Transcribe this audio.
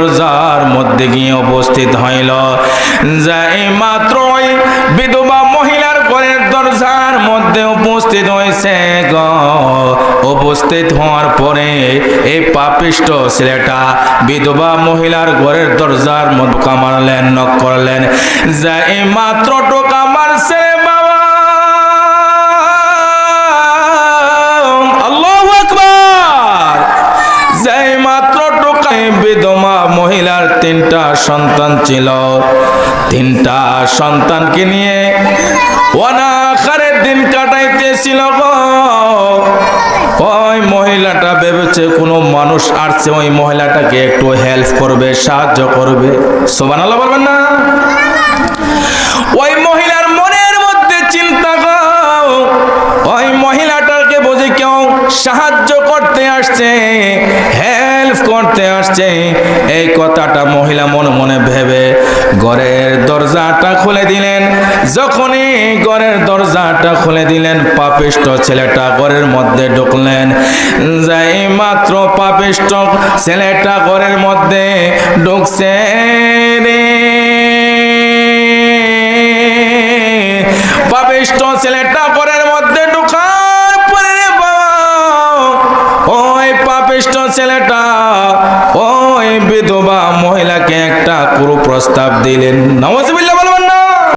দরজার মধ্যে গিয়ে উপস্থিত হইল। যাই মাত্র ওই বিধবা মহিলার ঘরের দরজার মধ্যে উপস্থিত হয়েছে উপস্থিত হওয়ার পরে এই পাপিষ্ট ছেলেটা বিধবা মহিলার ঘরের দরজার মধ্যে টোকা মারলেন, নক করলেন। যাই মাত্র টোকা মারছে বাবা, আল্লাহু আকবার, যাই মাত্র টোকা বিধবা মহিলার 3টা সন্তান ছিল। 3টা সন্তানকে নিয়ে অনাহারের দিন কাটাইতেছিল গো। ওই মহিলাটা ভেবেছে কোনো মানুষ আসছে, ওই মহিলাটাকে একটু হেল্প করবে, সাহায্য করবে। সুবহানাল্লাহ বলবেন না? ওই মহিলার মনের মধ্যে চিন্তা গো, ওই মহিলাটাকে বুঝি কেউ সাহায্য করতে আসছে, হেল্প করতে আসছে। এই কথাটা মহিলা মনে মনে ভেবে ঘরের দরজাটা খুলে দিলেন। যখনই ঘরের দরজাটা খুলে দিলেন, পাপিষ্ট ছেলেটা ঘরের মধ্যে ঢুকলেন। যাই মাত্র পাপিষ্ট ছেলেটা ঘরের মধ্যে ঢুকছে রে, পাপিষ্ট ছেলেটা ঘরের মধ্যে ঢোকার পরে ওই পাপিষ্ট ছেলেটা ওই বিধবা মহিলাকে একটা কুপ্রস্তাব দিলেন। নাউজুবিল্লাহ।